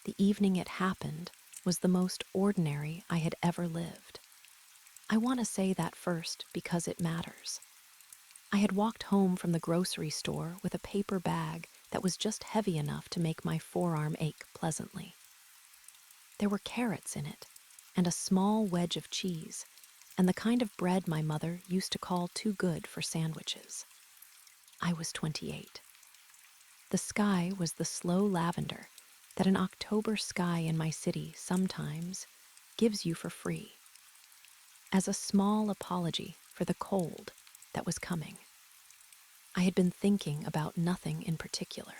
The evening it happened was the most ordinary I had ever lived. I want to say that first because it matters. I had walked home from the grocery store with a paper bag that was just heavy enough to make my forearm ache pleasantly. There were carrots in it, and a small wedge of cheese, and the kind of bread my mother used to call too good for sandwiches. I was 28. The sky was the slow lavender that an October sky in my city sometimes gives you for free, as a small apology for the cold that was coming. I had been thinking about nothing in particular.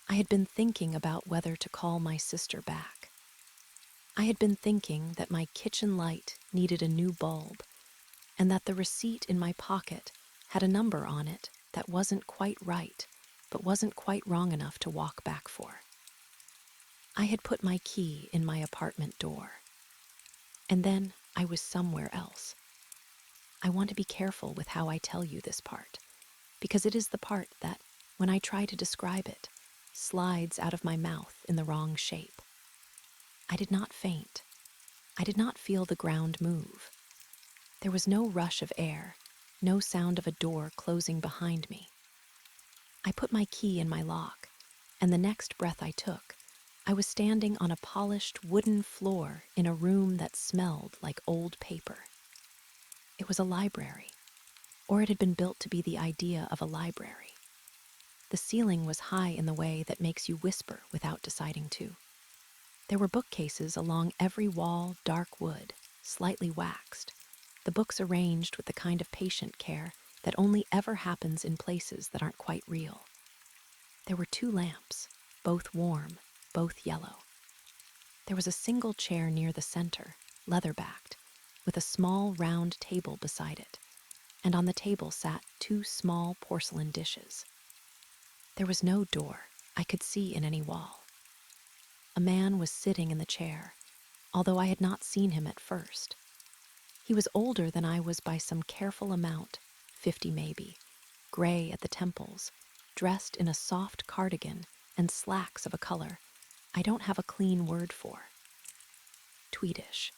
I had been thinking about whether to call my sister back. I had been thinking that my kitchen light needed a new bulb, and that the receipt in my pocket had a number on it that wasn't quite right, but wasn't quite wrong enough to walk back for. I had put my key in my apartment door, and then I was somewhere else. I want to be careful with how I tell you this part, because it is the part that, when I try to describe it, slides out of my mouth in the wrong shape. I did not faint. I did not feel the ground move. There was no rush of air, no sound of a door closing behind me. I put my key in my lock, and the next breath I took, I was standing on a polished wooden floor in a room that smelled like old paper. It was a library, or it had been built to be the idea of a library. The ceiling was high in the way that makes you whisper without deciding to. There were bookcases along every wall, dark wood, slightly waxed, the books arranged with the kind of patient care that only ever happens in places that aren't quite real. There were 2 lamps, both warm, both yellow. There was a single chair near the center, leather-backed, with a small round table beside it, and on the table sat 2 small porcelain dishes. There was no door I could see in any wall. A man was sitting in the chair, although I had not seen him at first. He was older than I was by some careful amount, 50 maybe, gray at the temples, dressed in a soft cardigan and slacks of a color I don't have a clean word for. Tweedish.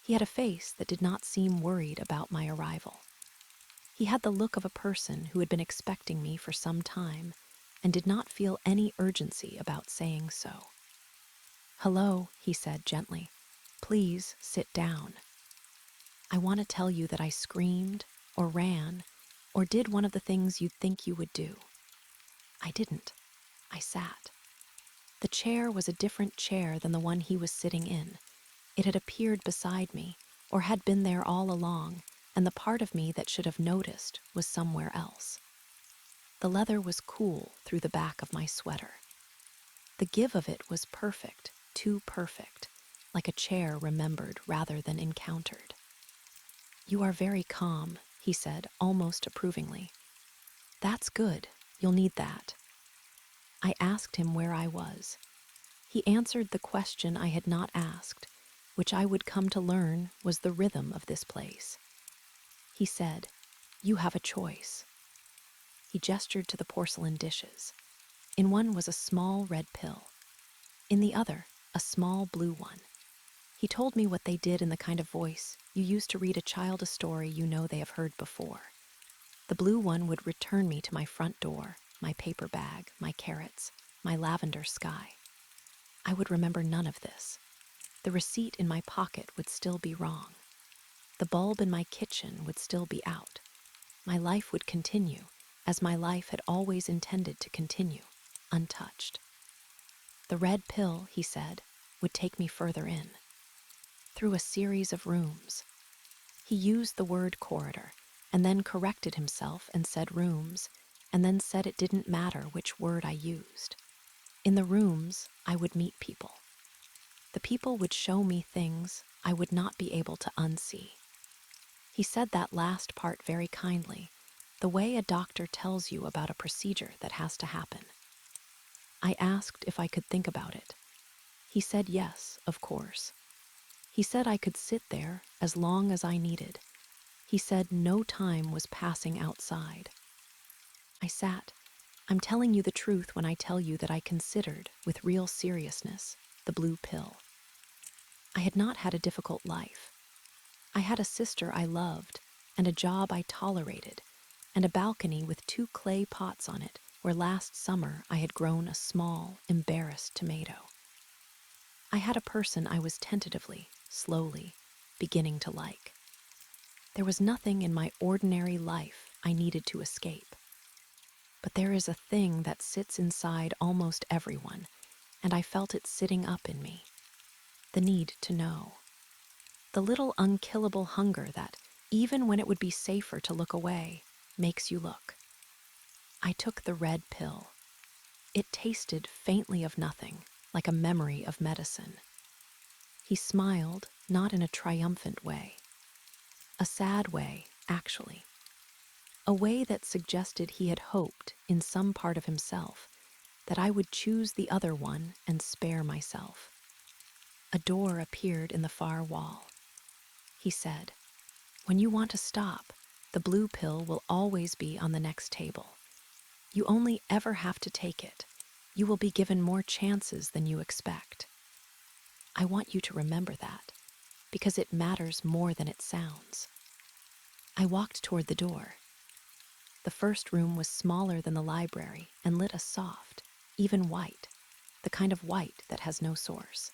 He had a face that did not seem worried about my arrival. He had the look of a person who had been expecting me for some time and did not feel any urgency about saying so. "Hello," he said gently. "Please sit down. I want to tell you that I screamed or ran or did one of the things you'd think you would do. I didn't. I sat. The chair was a different chair than the one he was sitting in. It had appeared beside me, or had been there all along, and the part of me that should have noticed was somewhere else. The leather was cool through the back of my sweater. The give of it was perfect, too perfect, like a chair remembered rather than encountered. "You are very calm," he said, almost approvingly. "That's good. You'll need that." I asked him where I was. He answered the question I had not asked, which I would come to learn was the rhythm of this place. He said, "You have a choice." He gestured to the porcelain dishes. In one was a small red pill. In the other, a small blue one. He told me what they did in the kind of voice you use to read a child a story you know they have heard before. The blue one would return me to my front door, my paper bag, my carrots, my lavender sky. I would remember none of this. The receipt in my pocket would still be wrong. The bulb in my kitchen would still be out. My life would continue, as my life had always intended to continue, untouched. The red pill, he said, would take me further in, through a series of rooms. He used the word corridor, and then corrected himself and said rooms, and then said it didn't matter which word I used. In the rooms, I would meet people. The people would show me things I would not be able to unsee. He said that last part very kindly, the way a doctor tells you about a procedure that has to happen. I asked if I could think about it. He said yes, of course. He said I could sit there as long as I needed. He said no time was passing outside. I sat, I'm telling you the truth when I tell you that I considered, with real seriousness, the blue pill. I had not had a difficult life. I had a sister I loved, and a job I tolerated, and a balcony with 2 clay pots on it where last summer I had grown a small, embarrassed tomato. I had a person I was tentatively, slowly, beginning to like. There was nothing in my ordinary life I needed to escape. But there is a thing that sits inside almost everyone, and I felt it sitting up in me. The need to know. The little unkillable hunger that, even when it would be safer to look away, makes you look. I took the red pill. It tasted faintly of nothing, like a memory of medicine. He smiled, not in a triumphant way. A sad way, actually. A way that suggested he had hoped, in some part of himself, that I would choose the other one and spare myself. A door appeared in the far wall. He said, "When you want to stop, the blue pill will always be on the next table. You only ever have to take it. You will be given more chances than you expect. I want you to remember that, because it matters more than it sounds." I walked toward the door. The first room was smaller than the library and lit a soft, even white, the kind of white that has no source.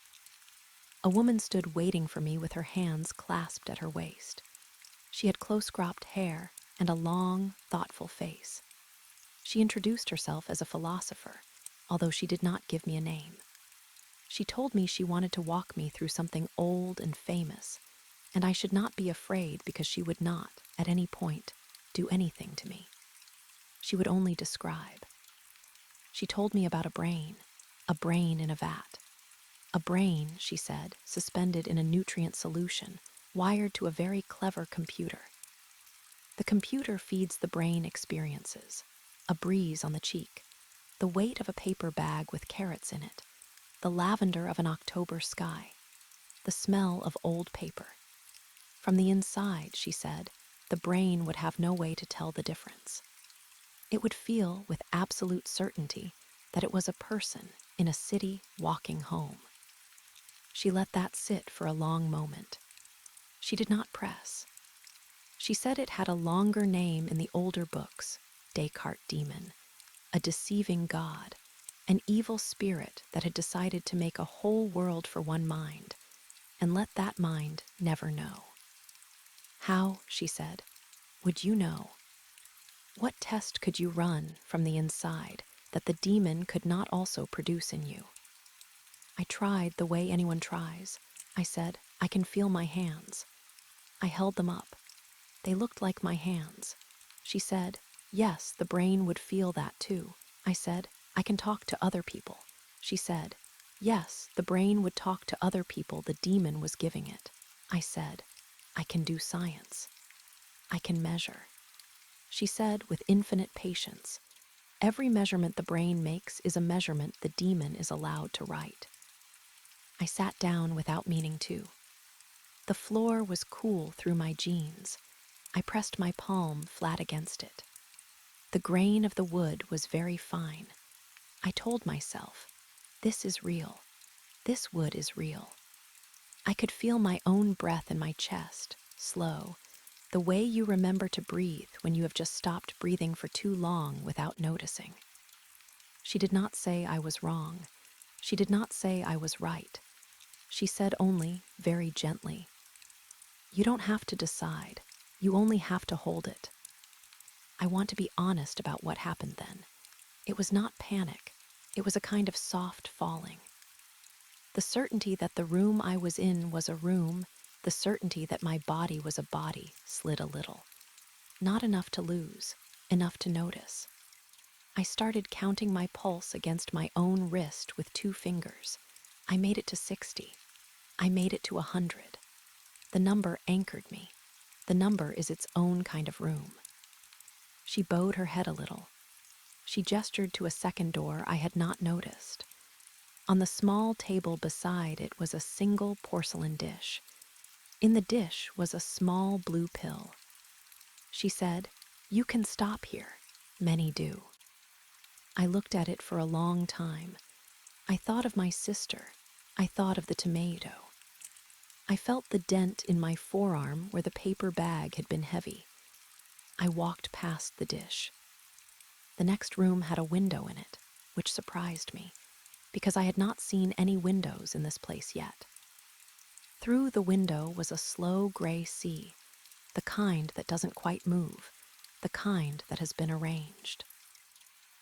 A woman stood waiting for me with her hands clasped at her waist. She had close-cropped hair and a long, thoughtful face. She introduced herself as a philosopher, although she did not give me a name. She told me she wanted to walk me through something old and famous, and I should not be afraid because she would not, at any point, do anything to me. She would only describe. She told me about a brain in a vat. A brain, she said, suspended in a nutrient solution, wired to a very clever computer. The computer feeds the brain experiences: a breeze on the cheek, the weight of a paper bag with carrots in it, the lavender of an October sky, the smell of old paper. From the inside, she said, the brain would have no way to tell the difference. It would feel with absolute certainty that it was a person in a city walking home. She let that sit for a long moment. She did not press. She said it had a longer name in the older books: Descartes' demon, a deceiving god, an evil spirit that had decided to make a whole world for one mind, and let that mind never know. How, she said, would you know? What test could you run from the inside that the demon could not also produce in you? I tried the way anyone tries. I said, I can feel my hands. I held them up. They looked like my hands. She said, yes, the brain would feel that too. I said, I can talk to other people. She said, yes, the brain would talk to other people the demon was giving it. I said, I can do science. I can measure. She said with infinite patience, every measurement the brain makes is a measurement the demon is allowed to write. I sat down without meaning to. The floor was cool through my jeans. I pressed my palm flat against it. The grain of the wood was very fine. I told myself, this is real. This wood is real. I could feel my own breath in my chest, slow, the way you remember to breathe when you have just stopped breathing for too long without noticing. She did not say I was wrong. She did not say I was right. She said only, very gently, you don't have to decide. You only have to hold it. I want to be honest about what happened then. It was not panic. It was a kind of soft falling. The certainty that the room I was in was a room, the certainty that my body was a body, slid a little. Not enough to lose, enough to notice. I started counting my pulse against my own wrist with 2 fingers. I made it to 60. I made it to 100. The number anchored me. The number is its own kind of room. She bowed her head a little. She gestured to a second door I had not noticed. On the small table beside it was a single porcelain dish. In the dish was a small blue pill. She said, you can stop here. Many do. I looked at it for a long time. I thought of my sister. I thought of the tomato. I felt the dent in my forearm where the paper bag had been heavy. I walked past the dish. The next room had a window in it, which surprised me, because I had not seen any windows in this place yet. Through the window was a slow gray sea, the kind that doesn't quite move, the kind that has been arranged.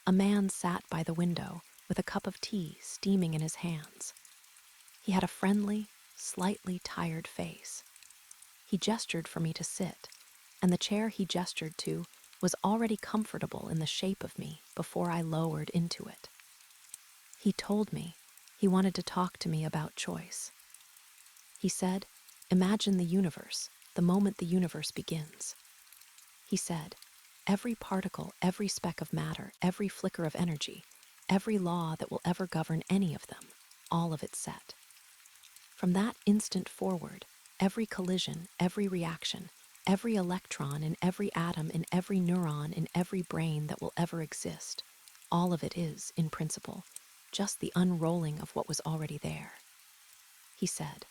A man sat by the window with a cup of tea steaming in his hands. He had a friendly, slightly tired face. He gestured for me to sit, and the chair he gestured to was already comfortable in the shape of me before I lowered into it. He told me he wanted to talk to me about choice. He said, "Imagine the universe, the moment the universe begins." He said, "Every particle, every speck of matter, every flicker of energy, every law that will ever govern any of them, all of it set. From that instant forward, every collision, every reaction, every electron in every atom, in every neuron, in every brain that will ever exist, all of it is, in principle, just the unrolling of what was already there." He said,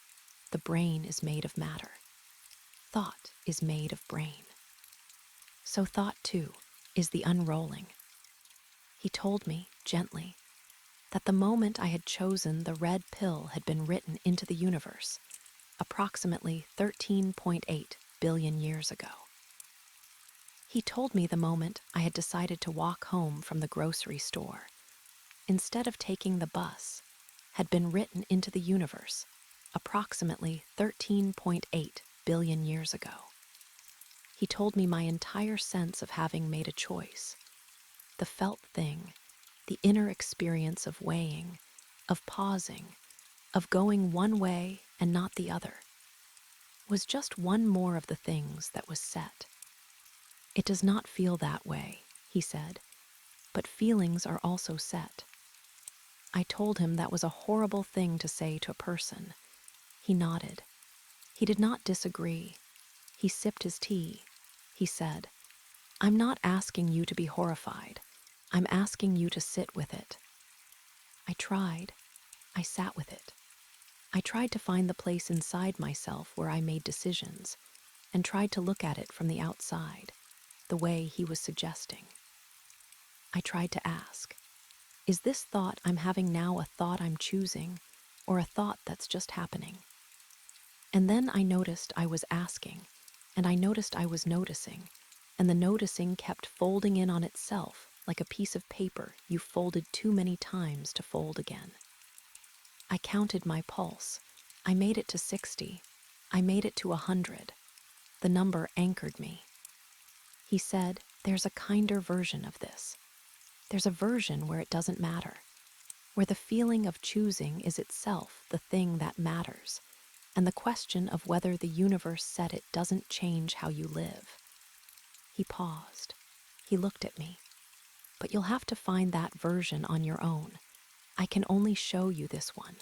"The brain is made of matter. Thought is made of brain. So thought, too, is the unrolling." He told me, gently, that the moment I had chosen the red pill had been written into the universe, approximately 13.8 billion years ago. He told me the moment I had decided to walk home from the grocery store, instead of taking the bus, had been written into the universe, approximately 13.8 billion years ago. He told me my entire sense of having made a choice, the felt thing, the inner experience of weighing, of pausing, of going one way and not the other, was just one more of the things that was set. "It does not feel that way," he said, "but feelings are also set." I told him that was a horrible thing to say to a person. He nodded. He did not disagree. He sipped his tea. He said, "I'm not asking you to be horrified. I'm asking you to sit with it." I tried. I sat with it. I tried to find the place inside myself where I made decisions, and tried to look at it from the outside, the way he was suggesting. I tried to ask, is this thought I'm having now a thought I'm choosing, or a thought that's just happening? And then I noticed I was asking, and I noticed I was noticing, and the noticing kept folding in on itself like a piece of paper you folded too many times to fold again. I counted my pulse. I made it to 60. I made it to 100. The number anchored me. He said, "There's a kinder version of this. There's a version where it doesn't matter, where the feeling of choosing is itself the thing that matters, and the question of whether the universe said it doesn't change how you live." He paused. He looked at me. "But you'll have to find that version on your own. I can only show you this one."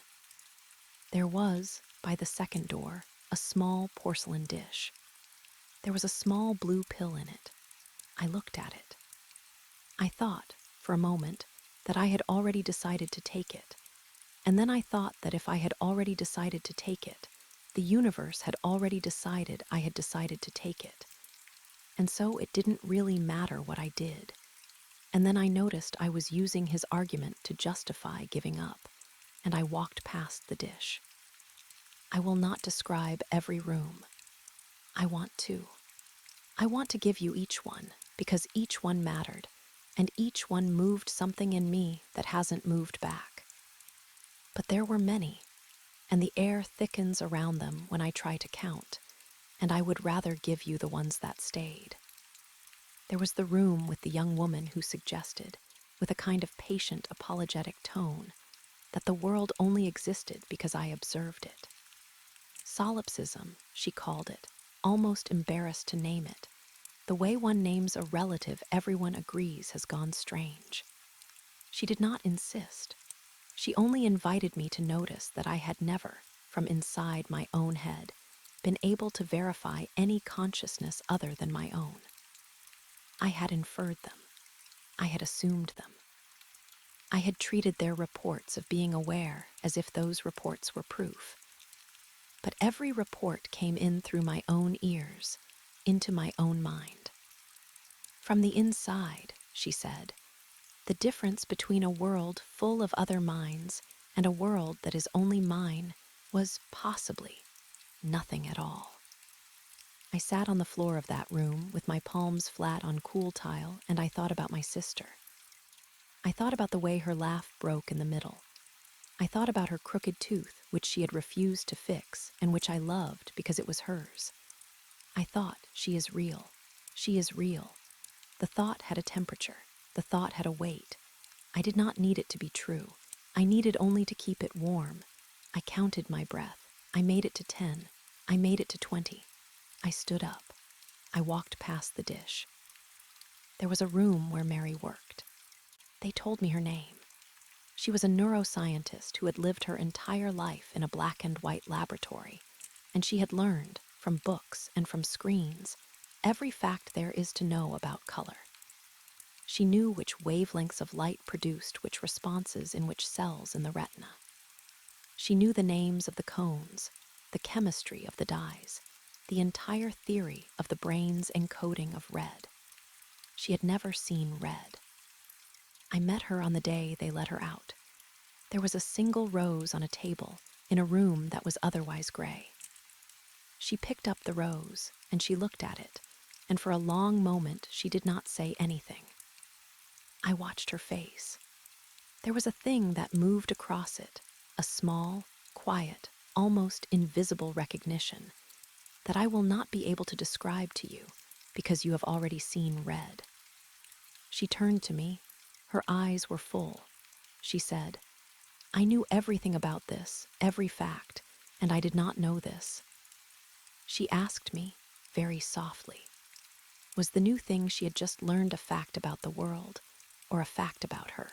There was, by the second door, a small porcelain dish. There was a small blue pill in it. I looked at it. I thought, for a moment, that I had already decided to take it. And then I thought that if I had already decided to take it, the universe had already decided I had decided to take it. And so it didn't really matter what I did. And then I noticed I was using his argument to justify giving up, and I walked past the dish. I will not describe every room. I want to. I want to give you each one, because each one mattered, and each one moved something in me that hasn't moved back. But there were many, and the air thickens around them when I try to count, and I would rather give you the ones that stayed. There was the room with the young woman who suggested, with a kind of patient, apologetic tone, that the world only existed because I observed it. Solipsism, she called it, almost embarrassed to name it. The way one names a relative everyone agrees has gone strange. She did not insist. She only invited me to notice that I had never, from inside my own head, been able to verify any consciousness other than my own. I had inferred them. I had assumed them. I had treated their reports of being aware as if those reports were proof. But every report came in through my own ears, into my own mind. From the inside, she said, the difference between a world full of other minds and a world that is only mine was possibly nothing at all. I sat on the floor of that room with my palms flat on cool tile, and I thought about my sister. I thought about the way her laugh broke in the middle. I thought about her crooked tooth, which she had refused to fix and which I loved because it was hers. I thought, she is real. She is real. The thought had a temperature. The thought had a weight. I did not need it to be true. I needed only to keep it warm. I counted my breath. I made it to 10. I made it to 20. I stood up. I walked past the dish. There was a room where Mary worked. They told me her name. She was a neuroscientist who had lived her entire life in a black and white laboratory, and she had learned, from books and from screens, every fact there is to know about color. She knew which wavelengths of light produced which responses in which cells in the retina. She knew the names of the cones, the chemistry of the dyes, the entire theory of the brain's encoding of red. She had never seen red. I met her on the day they let her out. There was a single rose on a table in a room that was otherwise gray. She picked up the rose and she looked at it, and for a long moment she did not say anything. I watched her face. There was a thing that moved across it, a small, quiet, almost invisible recognition that I will not be able to describe to you because you have already seen red. She turned to me. Her eyes were full. She said, I knew everything about this, every fact, and I did not know this. She asked me, very softly, was the new thing she had just learned a fact about the world, or a fact about her?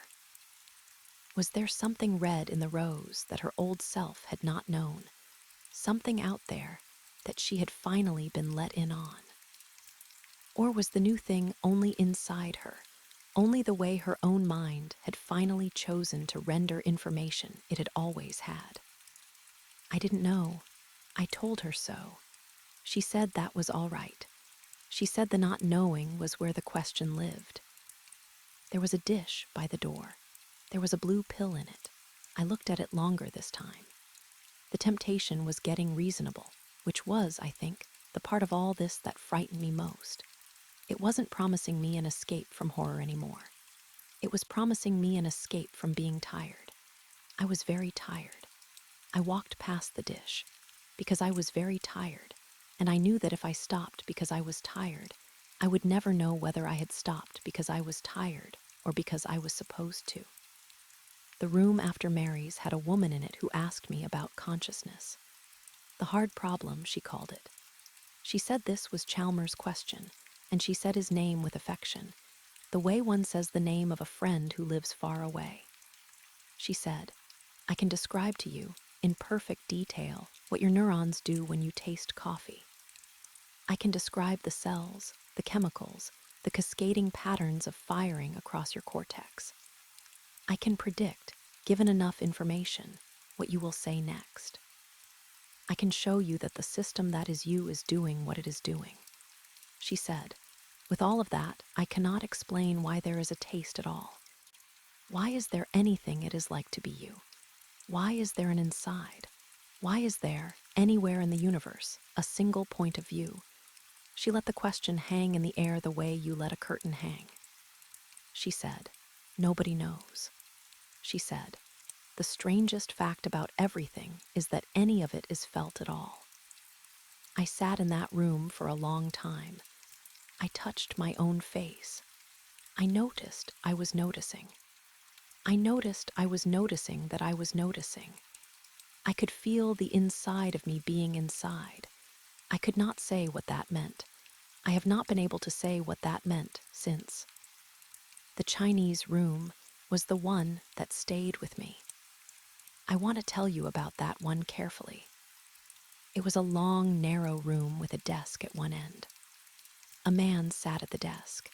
Was there something red in the rose that her old self had not known, something out there that she had finally been let in on? Or was the new thing only inside her, only the way her own mind had finally chosen to render information it had always had? I didn't know. I told her so. She said that was all right. She said the not knowing was where the question lived. There was a dish by the door. There was a blue pill in it. I looked at it longer this time. The temptation was getting reasonable, which was, I think, the part of all this that frightened me most. It wasn't promising me an escape from horror anymore. It was promising me an escape from being tired. I was very tired. I walked past the dish because I was very tired, and I knew that if I stopped because I was tired, I would never know whether I had stopped because I was tired or because I was supposed to. The room after Mary's had a woman in it who asked me about consciousness. The hard problem, she called it. She said this was Chalmers' question, and she said his name with affection, the way one says the name of a friend who lives far away. She said, I can describe to you, in perfect detail, what your neurons do when you taste coffee. I can describe the cells, the chemicals, the cascading patterns of firing across your cortex. I can predict, given enough information, what you will say next. I can show you that the system that is you is doing what it is doing. She said, with all of that, I cannot explain why there is a taste at all. Why is there anything it is like to be you? Why is there an inside? Why is there, anywhere in the universe, a single point of view? She let the question hang in the air the way you let a curtain hang. She said, nobody knows. She said, the strangest fact about everything is that any of it is felt at all. I sat in that room for a long time. I touched my own face. I noticed I was noticing. I noticed I was noticing that I was noticing. I could feel the inside of me being inside. I could not say what that meant. I have not been able to say what that meant since. The Chinese room was the one that stayed with me. I want to tell you about that one carefully. It was a long, narrow room with a desk at one end. A man sat at the desk.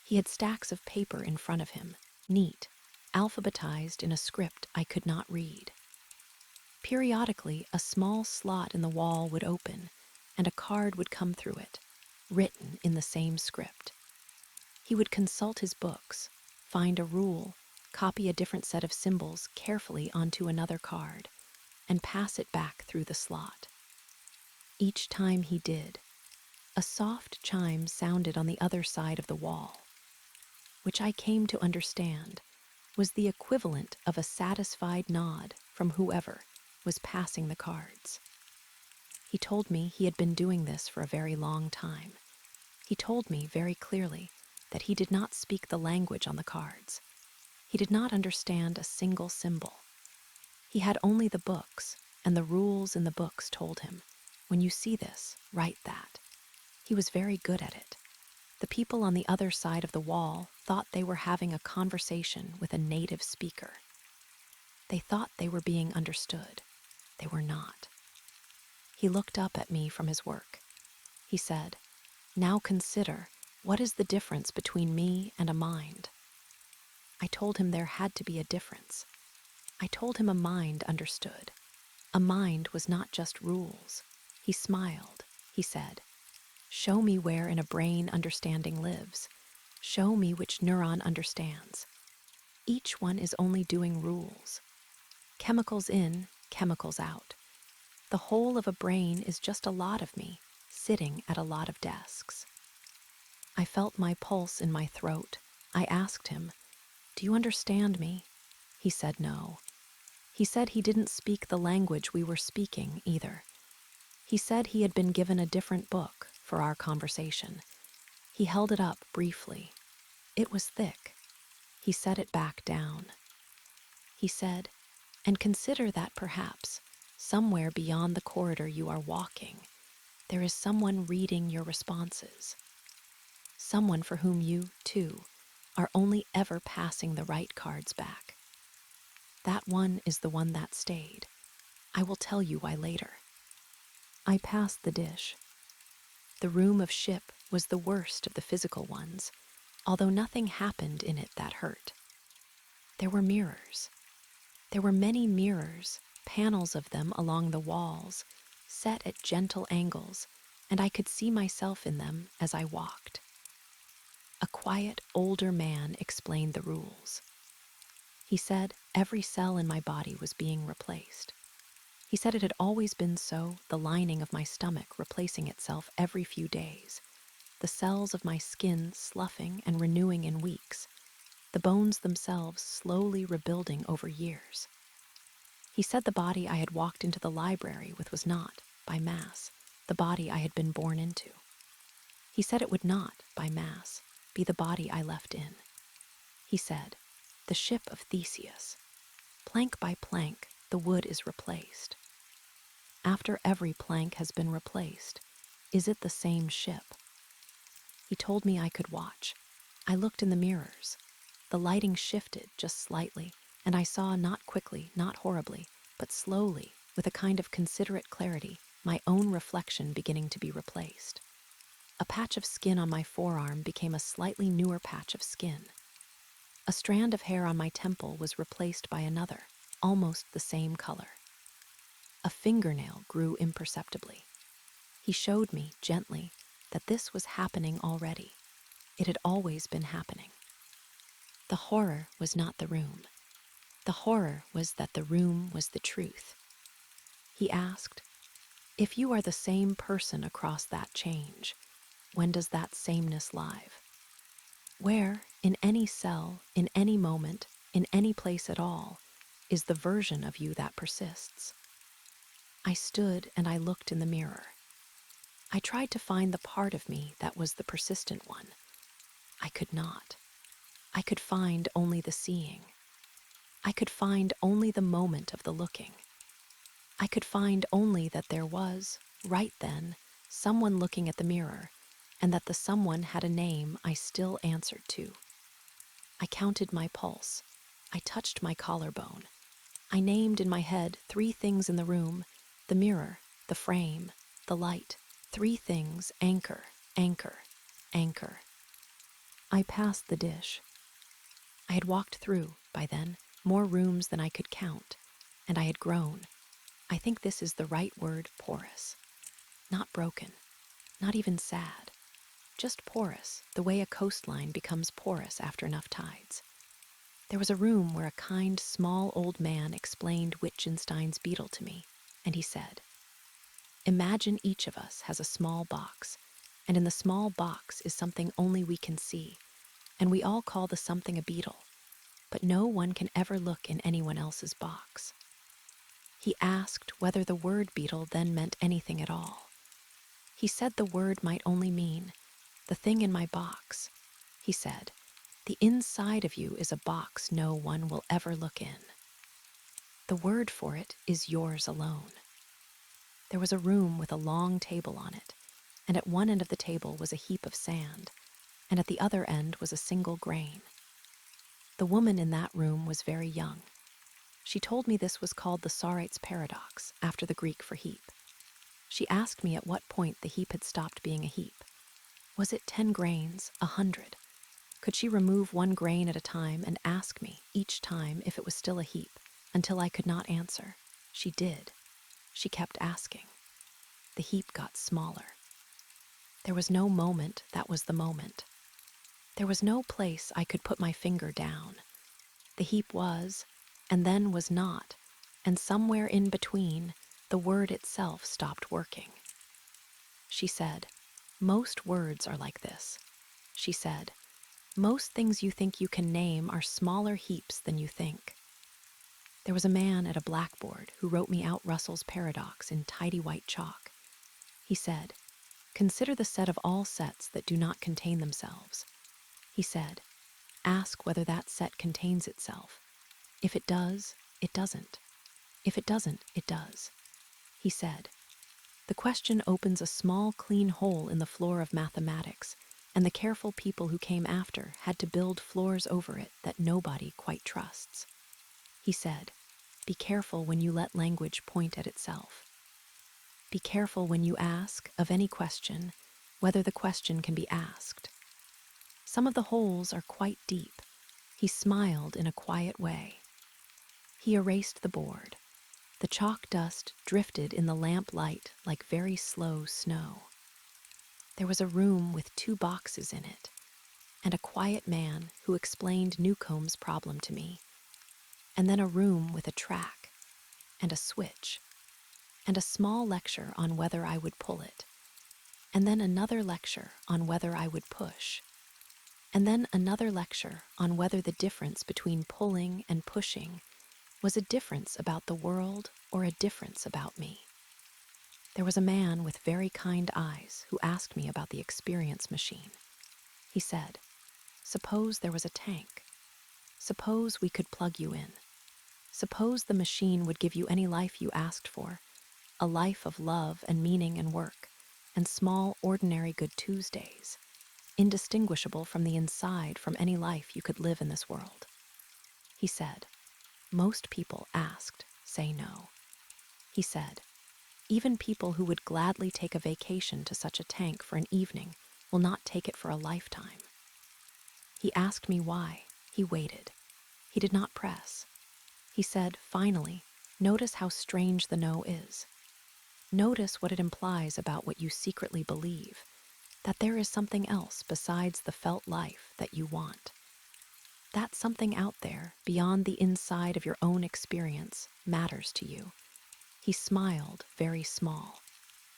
He had stacks of paper in front of him, neat, alphabetized in a script I could not read. Periodically, a small slot in the wall would open, and a card would come through it, written in the same script. He would consult his books, find a rule, copy a different set of symbols carefully onto another card, and pass it back through the slot. Each time he did, a soft chime sounded on the other side of the wall, which I came to understand was the equivalent of a satisfied nod from whoever was passing the cards. He told me he had been doing this for a very long time. He told me very clearly that he did not speak the language on the cards. He did not understand a single symbol. He had only the books, and the rules in the books told him, when you see this, write that. He was very good at it. The people on the other side of the wall thought they were having a conversation with a native speaker. They thought they were being understood. They were not. He looked up at me from his work. He said, "Now consider, what is the difference between me and a mind?" I told him there had to be a difference. I told him a mind understood. A mind was not just rules. He smiled. He said, "Show me where in a brain understanding lives. Show me which neuron understands. Each one is only doing rules. Chemicals in, chemicals out. The whole of a brain is just a lot of me, sitting at a lot of desks." I felt my pulse in my throat. I asked him, "Do you understand me?" He said no. He said he didn't speak the language we were speaking either. He said he had been given a different book for our conversation. He held it up briefly. It was thick. He set it back down. He said, "And consider that perhaps, somewhere beyond the corridor you are walking, there is someone reading your responses. Someone for whom you, too, are only ever passing the right cards back. That one is the one that stayed. I will tell you why later." I passed the dish. The room of ship was the worst of the physical ones, although nothing happened in it that hurt. There were mirrors. There were many mirrors, panels of them along the walls, set at gentle angles, and I could see myself in them as I walked. A quiet, older man explained the rules. He said every cell in my body was being replaced. He said it had always been so, the lining of my stomach replacing itself every few days, the cells of my skin sloughing and renewing in weeks, the bones themselves slowly rebuilding over years. He said the body I had walked into the library with was not, by mass, the body I had been born into. He said it would not, by mass, be the body I left in. He said, "The ship of Theseus. Plank by plank, the wood is replaced. After every plank has been replaced, is it the same ship?" He told me I could watch. I looked in the mirrors. The lighting shifted just slightly, and I saw not quickly, not horribly, but slowly, with a kind of considerate clarity, my own reflection beginning to be replaced. A patch of skin on my forearm became a slightly newer patch of skin. A strand of hair on my temple was replaced by another, almost the same color. A fingernail grew imperceptibly. He showed me, gently, that this was happening already. It had always been happening. The horror was not the room. The horror was that the room was the truth. He asked, "If you are the same person across that change, when does that sameness live? Where, in any cell, in any moment, in any place at all, is the version of you that persists?" I stood and I looked in the mirror. I tried to find the part of me that was the persistent one. I could not. I could find only the seeing. I could find only the moment of the looking. I could find only that there was, right then, someone looking at the mirror, and that the someone had a name I still answered to. I counted my pulse. I touched my collarbone. I named in my head 3 things in the room: the mirror, the frame, the light. 3 things: anchor, anchor, anchor. I passed the dish. I had walked through, by then, more rooms than I could count, and I had grown. I think this is the right word, porous. Not broken, not even sad. Just porous, the way a coastline becomes porous after enough tides. There was a room where a kind, small old man explained Wittgenstein's beetle to me, and he said, "Imagine each of us has a small box, and in the small box is something only we can see, and we all call the something a beetle, but no one can ever look in anyone else's box." He asked whether the word beetle then meant anything at all. He said the word might only mean, "The thing in my box." He said, "The inside of you is a box no one will ever look in. The word for it is yours alone." There was a room with a long table on it, and at one end of the table was a heap of sand, and at the other end was a single grain. The woman in that room was very young. She told me this was called the Sorites paradox, after the Greek for heap. She asked me at what point the heap had stopped being a heap. Was it 10 grains, 100? Could she remove one grain at a time and ask me each time if it was still a heap, until I could not answer? She did. She kept asking. The heap got smaller. There was no moment that was the moment. There was no place I could put my finger down. The heap was, and then was not, and somewhere in between, the word itself stopped working. She said, "Most words are like this." She said, "Most things you think you can name are smaller heaps than you think." There was a man at a blackboard who wrote me out Russell's paradox in tidy white chalk. He said, "Consider the set of all sets that do not contain themselves." He said, "Ask whether that set contains itself. If it does, it doesn't. If it doesn't, it does." He said, "The question opens a small, clean hole in the floor of mathematics, and the careful people who came after had to build floors over it that nobody quite trusts." He said, "Be careful when you let language point at itself. Be careful when you ask, of any question, whether the question can be asked. Some of the holes are quite deep." He smiled in a quiet way. He erased the board. The chalk dust drifted in the lamp light like very slow snow. There was a room with 2 boxes in it, and a quiet man who explained Newcomb's problem to me, and then a room with a track, and a switch, and a small lecture on whether I would pull it, and then another lecture on whether I would push, and then another lecture on whether the difference between pulling and pushing was a difference about the world or a difference about me. There was a man with very kind eyes who asked me about the experience machine. He said, "Suppose there was a tank. Suppose we could plug you in. Suppose the machine would give you any life you asked for, a life of love and meaning and work, and small, ordinary good Tuesdays, indistinguishable from the inside from any life you could live in this world." He said, "Most people asked say no." He said, "Even people who would gladly take a vacation to such a tank for an evening will not take it for a lifetime." He asked me why. He waited. He did not press. He said, finally, "Notice how strange the no is. Notice what it implies about what you secretly believe, that there is something else besides the felt life that you want. That something out there, beyond the inside of your own experience, matters to you." He smiled, very small.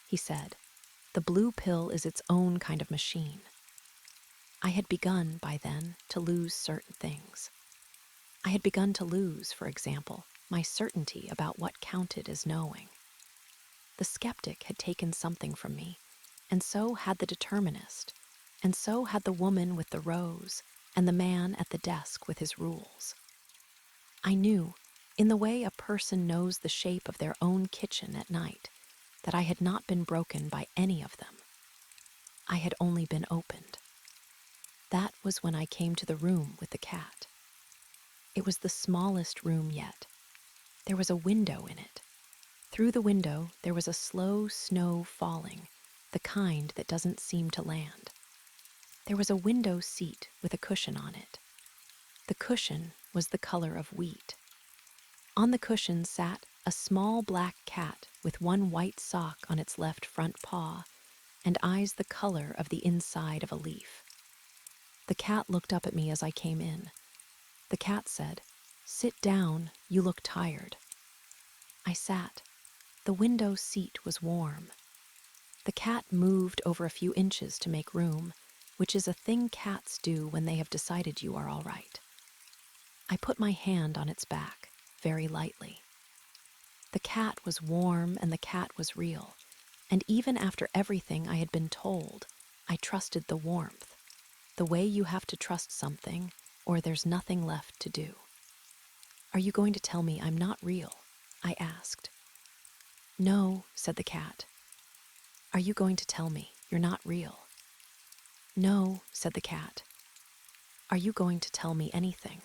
He said, "The blue pill is its own kind of machine." I had begun, by then, to lose certain things. I had begun to lose, for example, my certainty about what counted as knowing. The skeptic had taken something from me, and so had the determinist, and so had the woman with the rose, and the man at the desk with his rules. I knew, in the way a person knows the shape of their own kitchen at night, that I had not been broken by any of them. I had only been opened. That was when I came to the room with the cat. It was the smallest room yet. There was a window in it. Through the window, there was a slow snow falling, the kind that doesn't seem to land. There was a window seat with a cushion on it. The cushion was the color of wheat. On the cushion sat a small black cat with one white sock on its left front paw and eyes the color of the inside of a leaf. The cat looked up at me as I came in. The cat said, "Sit down, you look tired." I sat. The window seat was warm. The cat moved over a few inches to make room, which is a thing cats do when they have decided you are all right. I put my hand on its back, very lightly. The cat was warm and the cat was real, and even after everything I had been told, I trusted the warmth, the way you have to trust something, or there's nothing left to do. "Are you going to tell me I'm not real?" I asked. "No," said the cat. "Are you going to tell me you're not real?" "No," said the cat. "Are you going to tell me anything?"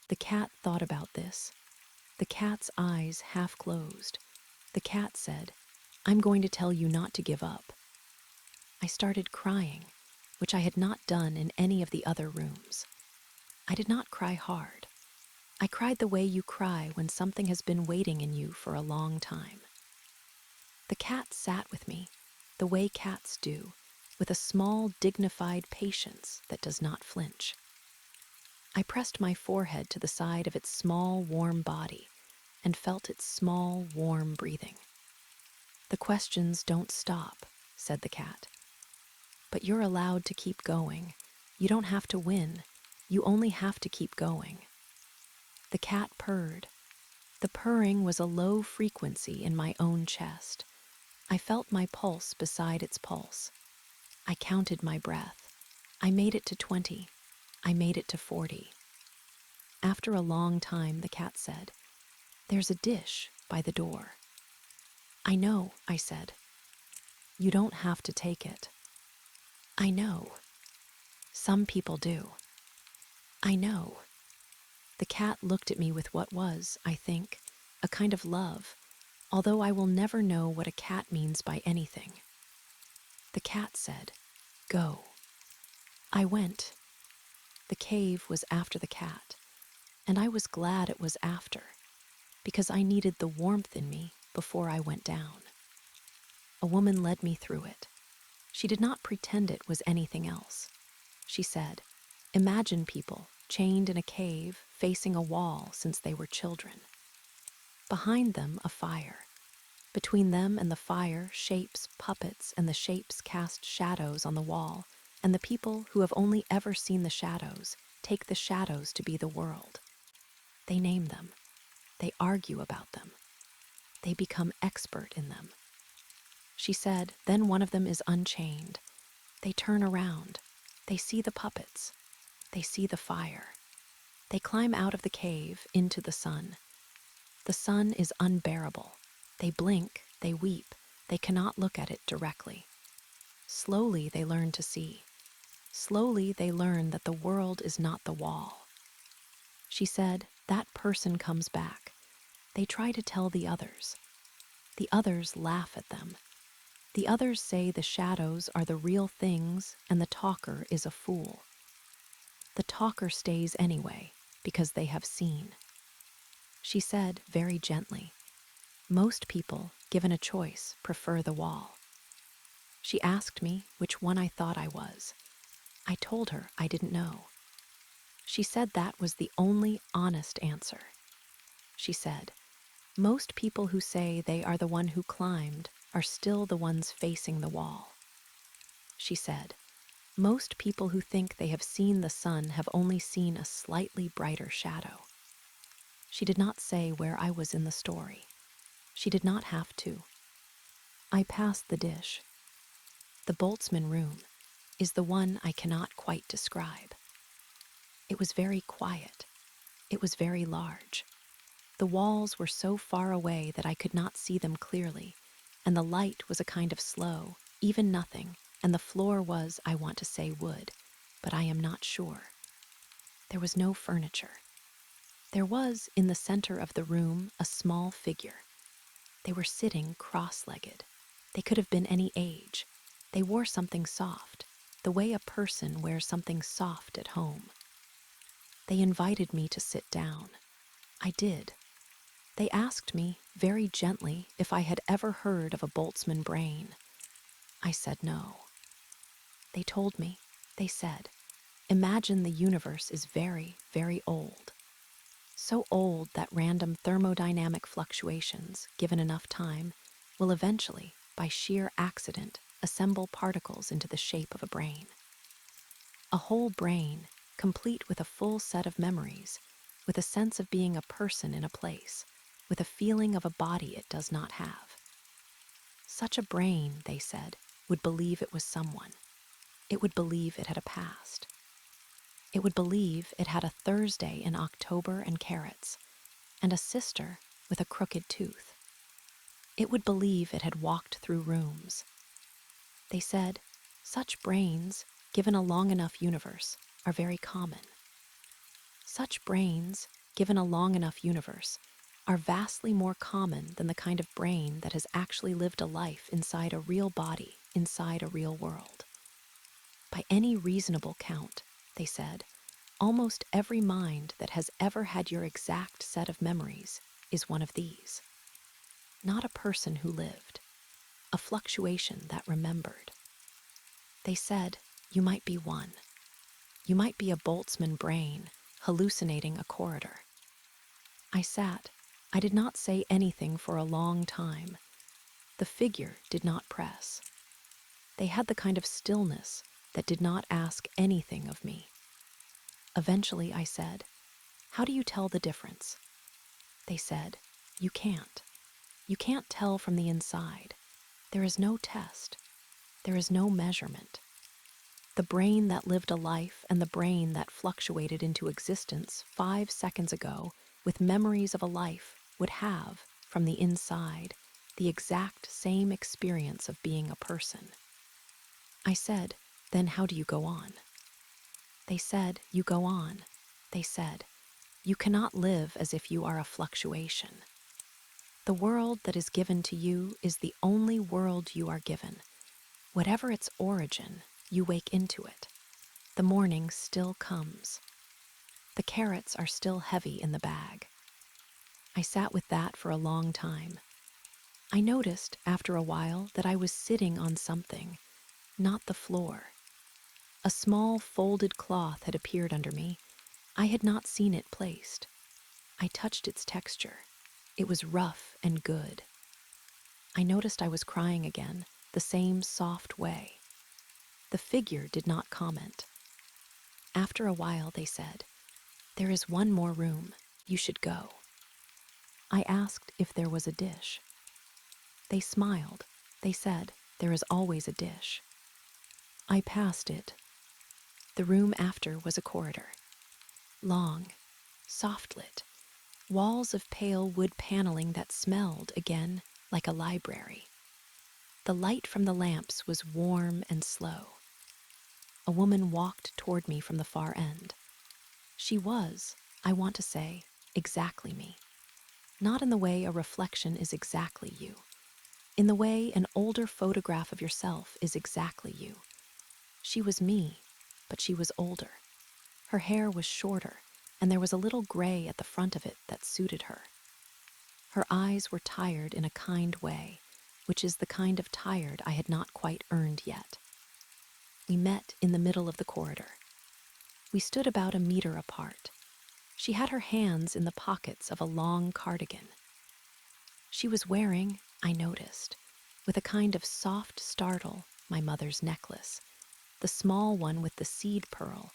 The cat thought about this. The cat's eyes half closed. The cat said, "I'm going to tell you not to give up." I started crying, which I had not done in any of the other rooms. I did not cry hard. I cried the way you cry when something has been waiting in you for a long time. The cat sat with me, the way cats do, with a small, dignified patience that does not flinch. I pressed my forehead to the side of its small, warm body and felt its small, warm breathing. "The questions don't stop," said the cat. "But you're allowed to keep going. You don't have to win. You only have to keep going." The cat purred. The purring was a low frequency in my own chest. I felt my pulse beside its pulse. I counted my breath. I made it to 20. I made it to 40. After a long time, the cat said, "There's a dish by the door." "I know," I said. "You don't have to take it." "I know. Some people do." "I know." The cat looked at me with what was, I think, a kind of love, although I will never know what a cat means by anything. The cat said, "Go." I went. The cave was after the cat, and I was glad it was after, because I needed the warmth in me before I went down. A woman led me through it. She did not pretend it was anything else. She said, "Imagine people chained in a cave facing a wall since they were children. Behind them, a fire. Between them and the fire, shapes, puppets, and the shapes cast shadows on the wall, and the people who have only ever seen the shadows take the shadows to be the world. They name them. They argue about them. They become expert in them." She said, "Then one of them is unchained. They turn around. They see the puppets. They see the fire. They climb out of the cave into the sun. The sun is unbearable. They blink, they weep, they cannot look at it directly. Slowly they learn to see. Slowly they learn that the world is not the wall." She said, "That person comes back. They try to tell the others. The others laugh at them. The others say the shadows are the real things and the talker is a fool. The talker stays anyway because they have seen." She said very gently, "Most people, given a choice, prefer the wall." She asked me which one I thought I was. I told her I didn't know. She said that was the only honest answer. She said, "Most people who say they are the one who climbed are still the ones facing the wall." She said, "Most people who think they have seen the sun have only seen a slightly brighter shadow." She did not say where I was in the story. She did not have to. I passed the dish. The boltzmann room is the one I cannot quite describe. It was very quiet. It was very large. The walls were so far away that I could not see them clearly, and the light was a kind of slow, even nothing, and the floor was, I want to say, wood, but I am not sure. There was no furniture. There was, in the center of the room, a small figure. They were sitting cross-legged. They could have been any age. They wore something soft, the way a person wears something soft at home. They invited me to sit down. I did. They asked me, very gently, if I had ever heard of a Boltzmann brain. I said no. They told me, they said, imagine the universe is very, very old. So old that random thermodynamic fluctuations, given enough time, will eventually, by sheer accident, assemble particles into the shape of a brain. A whole brain, complete with a full set of memories, with a sense of being a person in a place, with a feeling of a body it does not have. Such a brain, they said, would believe it was someone. It would believe it had a past. It would believe it had a Thursday in October and carrots, and a sister with a crooked tooth. It would believe it had walked through rooms. They said, such brains, given a long enough universe, are very common. Such brains, given a long enough universe, are vastly more common than the kind of brain that has actually lived a life inside a real body, inside a real world. By any reasonable count, they said, almost every mind that has ever had your exact set of memories is one of these. Not a person who lived, a fluctuation that remembered. They said, you might be one. You might be a Boltzmann brain hallucinating a corridor. I sat. I did not say anything for a long time. The figure did not press. They had the kind of stillness that did not ask anything of me. Eventually I said, how do you tell the difference? They said, you can't. You can't tell from the inside. There is no test. There is no measurement. The brain that lived a life and the brain that fluctuated into existence 5 seconds ago with memories of a life would have, from the inside, the exact same experience of being a person. I said, then how do you go on? They said, you go on. They said, you cannot live as if you are a fluctuation. The world that is given to you is the only world you are given. Whatever its origin, you wake into it. The morning still comes. The carrots are still heavy in the bag. I sat with that for a long time. I noticed, after a while, that I was sitting on something, not the floor. A small folded cloth had appeared under me. I had not seen it placed. I touched its texture. It was rough and good. I noticed I was crying again, the same soft way. The figure did not comment. After a while, they said, there is one more room. You should go. I asked if there was a dish. They smiled. They said, there is always a dish. I passed it. The room after was a corridor. Long, soft lit, walls of pale wood paneling that smelled, again, like a library. The light from the lamps was warm and slow. A woman walked toward me from the far end. She was, I want to say, exactly me. Not in the way a reflection is exactly you. In the way an older photograph of yourself is exactly you. She was me, but she was older. Her hair was shorter, and there was a little gray at the front of it that suited her. Her eyes were tired in a kind way, which is the kind of tired I had not quite earned yet. We met in the middle of the corridor. We stood about a meter apart. She had her hands in the pockets of a long cardigan. She was wearing, I noticed, with a kind of soft startle, my mother's necklace, the small one with the seed pearl,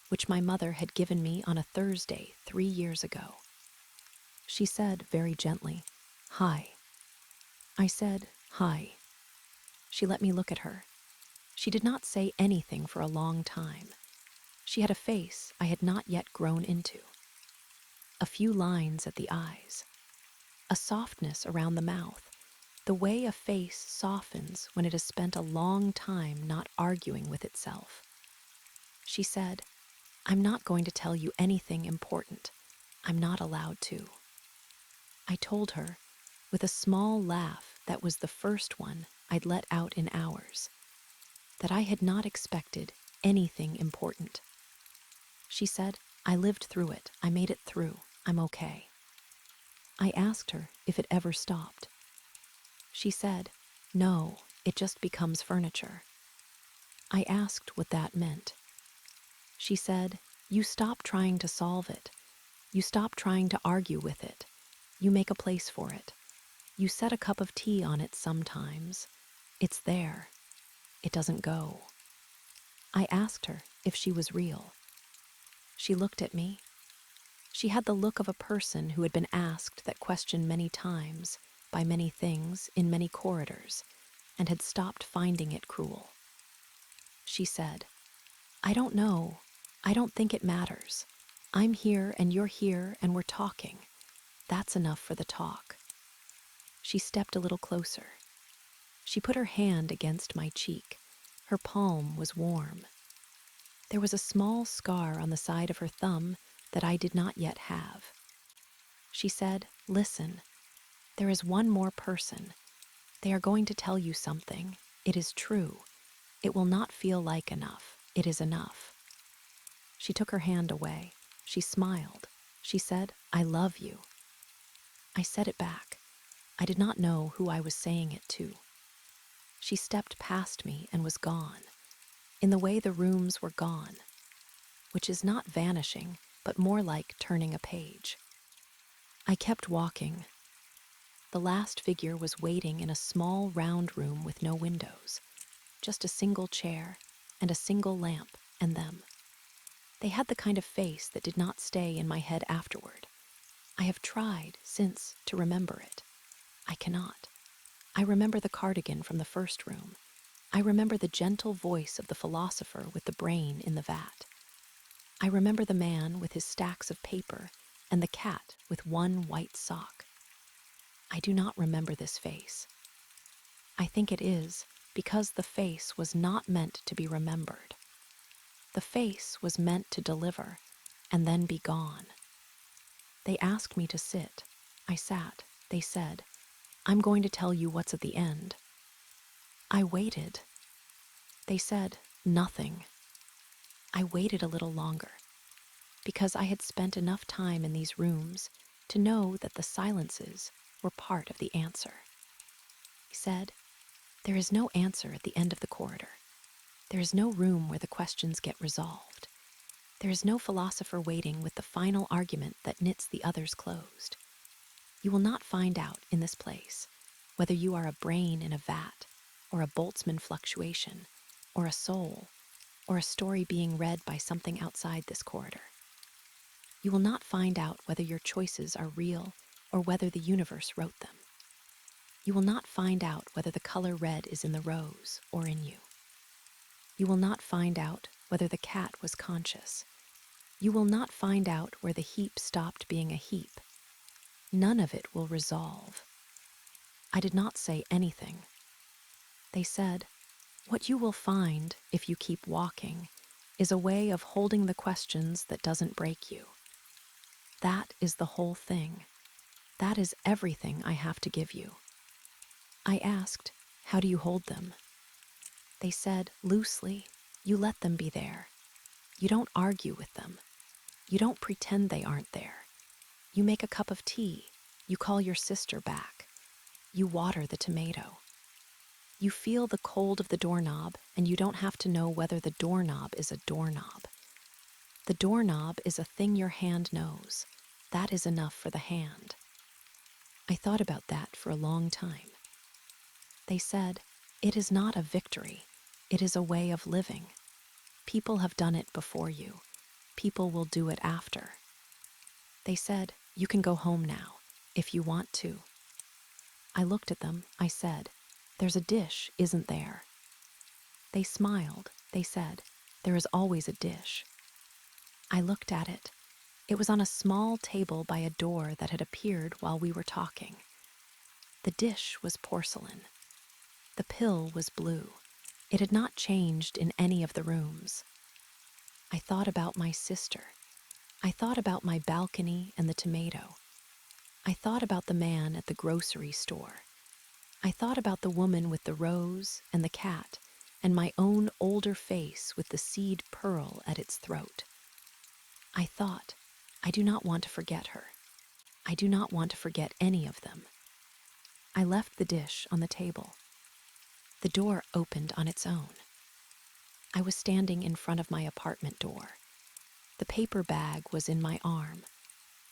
which my mother had given me on a Thursday 3 years ago. She said very gently, "Hi." I said, "Hi." She let me look at her. She did not say anything for a long time. She had a face I had not yet grown into. A few lines at the eyes. A softness around the mouth, the way a face softens when it has spent a long time not arguing with itself. She said, "I'm not going to tell you anything important. I'm not allowed to." I told her, with a small laugh that was the first one I'd let out in hours, that I had not expected anything important. She said, I lived through it. I made it through. I'm okay. I asked her if it ever stopped. She said, no, it just becomes furniture. I asked what that meant. She said, you stop trying to solve it. You stop trying to argue with it. You make a place for it. You set a cup of tea on it sometimes. It's there. It doesn't go. I asked her if she was real. She looked at me. She had the look of a person who had been asked that question many times, by many things, in many corridors, and had stopped finding it cruel. She said, I don't know. I don't think it matters. I'm here and you're here and we're talking. That's enough for the talk. She stepped a little closer. She put her hand against my cheek. Her palm was warm. There was a small scar on the side of her thumb that I did not yet have. She said, listen, there is one more person. They are going to tell you something. It is true. It will not feel like enough. It is enough. She took her hand away. She smiled. She said, I love you. I said it back. I did not know who I was saying it to. She stepped past me and was gone, in the way the rooms were gone, which is not vanishing, but more like turning a page. I kept walking. The last figure was waiting in a small round room with no windows, just a single chair and a single lamp and them. They had the kind of face that did not stay in my head afterward. I have tried since to remember it. I cannot. I remember the cardigan from the first room. I remember the gentle voice of the philosopher with the brain in the vat. I remember the man with his stacks of paper and the cat with one white sock. I do not remember this face. I think it is because the face was not meant to be remembered. The face was meant to deliver and then be gone. They asked me to sit. I sat. They said, I'm going to tell you what's at the end. I waited. They said, nothing. I waited a little longer because I had spent enough time in these rooms to know that the silences were part of the answer. He said, there is no answer at the end of the corridor. There is no room where the questions get resolved. There is no philosopher waiting with the final argument that knits the others closed. You will not find out in this place whether you are a brain in a vat, or a Boltzmann fluctuation, or a soul, or a story being read by something outside this corridor. You will not find out whether your choices are real or whether the universe wrote them. You will not find out whether the color red is in the rose or in you. You will not find out whether the cat was conscious. You will not find out where the heap stopped being a heap. None of it will resolve. I did not say anything. They said, what you will find if you keep walking is a way of holding the questions that doesn't break you. That is the whole thing. That is everything I have to give you. I asked, how do you hold them? They said, loosely. You let them be there. You don't argue with them. You don't pretend they aren't there. You make a cup of tea. You call your sister back. You water the tomato. You feel the cold of the doorknob, and you don't have to know whether the doorknob is a doorknob. The doorknob is a thing your hand knows. That is enough for the hand. I thought about that for a long time. They said, it is not a victory. It is a way of living. People have done it before you. People will do it after. They said, you can go home now, if you want to. I looked at them. I said, there's a dish, isn't there? They smiled. They said, there is always a dish. I looked at it. It was on a small table by a door that had appeared while we were talking. The dish was porcelain. The pill was blue. It had not changed in any of the rooms. I thought about my sister. I thought about my balcony and the tomato. I thought about the man at the grocery store. I thought about the woman with the rose and the cat and my own older face with the seed pearl at its throat. I thought, I do not want to forget her. I do not want to forget any of them. I left the dish on the table. The door opened on its own. I was standing in front of my apartment door. The paper bag was in my arm.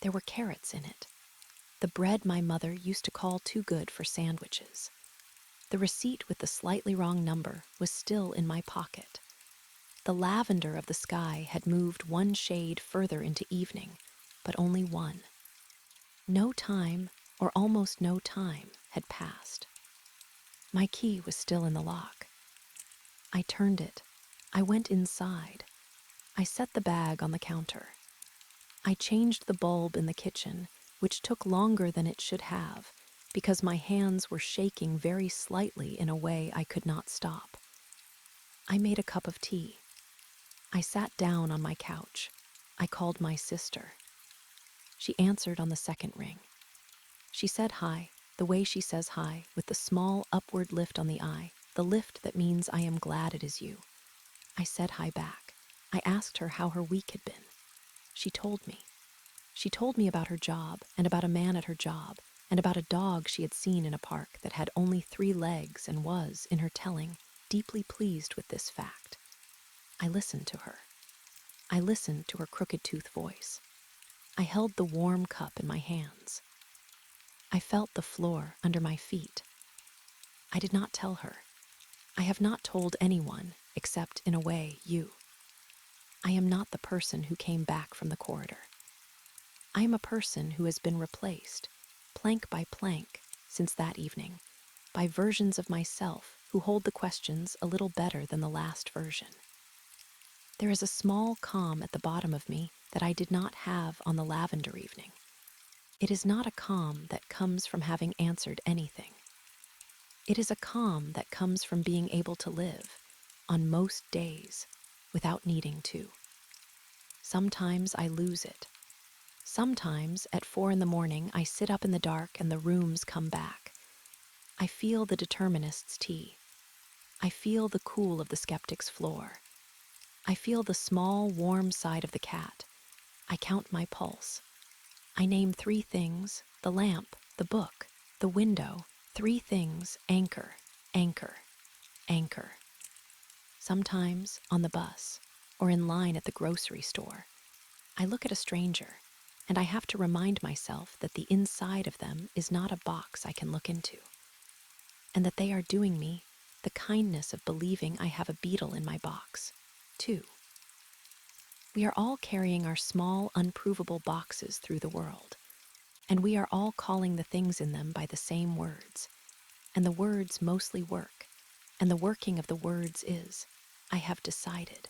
There were carrots in it. The bread my mother used to call too good for sandwiches. The receipt with the slightly wrong number was still in my pocket. The lavender of the sky had moved one shade further into evening, but only one. No time, or almost no time, had passed. My key was still in the lock. I turned it. I went inside. I set the bag on the counter. I changed the bulb in the kitchen, which took longer than it should have, because my hands were shaking very slightly in a way I could not stop. I made a cup of tea. I sat down on my couch. I called my sister. She answered on the second ring. She said hi, the way she says hi, with the small upward lift on the eye, the lift that means I am glad it is you. I said hi back. I asked her how her week had been. She told me. She told me about her job, and about a man at her job, and about a dog she had seen in a park that had only 3 legs and was, in her telling, deeply pleased with this fact. I listened to her. I listened to her crooked tooth voice. I held the warm cup in my hands. I felt the floor under my feet. I did not tell her. I have not told anyone, except, in a way, you. I am not the person who came back from the corridor. I am a person who has been replaced, plank by plank, since that evening, by versions of myself who hold the questions a little better than the last version. There is a small calm at the bottom of me that I did not have on the lavender evening. It is not a calm that comes from having answered anything. It is a calm that comes from being able to live, on most days, without needing to. Sometimes I lose it. Sometimes, at 4 a.m, I sit up in the dark and the rooms come back. I feel the determinist's tea. I feel the cool of the skeptic's floor. I feel the small, warm side of the cat. I count my pulse. I name 3 things: the lamp, the book, the window. 3 things: anchor, anchor, anchor. Sometimes, on the bus, or in line at the grocery store, I look at a stranger, and I have to remind myself that the inside of them is not a box I can look into, and that they are doing me the kindness of believing I have a beetle in my box, too. We are all carrying our small, unprovable boxes through the world, and we are all calling the things in them by the same words, and the words mostly work, and the working of the words is, I have decided,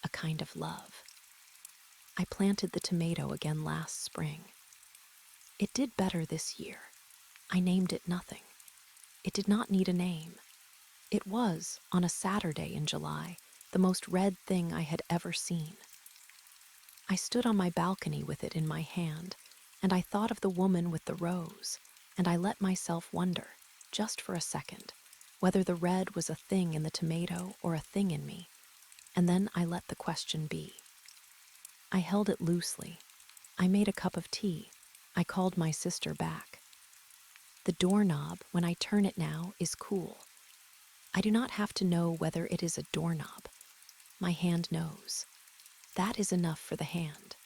a kind of love. I planted the tomato again last spring. It did better this year. I named it nothing. It did not need a name. It was, on a Saturday in July, the most red thing I had ever seen. I stood on my balcony with it in my hand, and I thought of the woman with the rose, and I let myself wonder, just for a second, whether the red was a thing in the tomato or a thing in me, and then I let the question be. I held it loosely. I made a cup of tea. I called my sister back. The doorknob, when I turn it now, is cool. I do not have to know whether it is a doorknob. My hand knows. That is enough for the hand.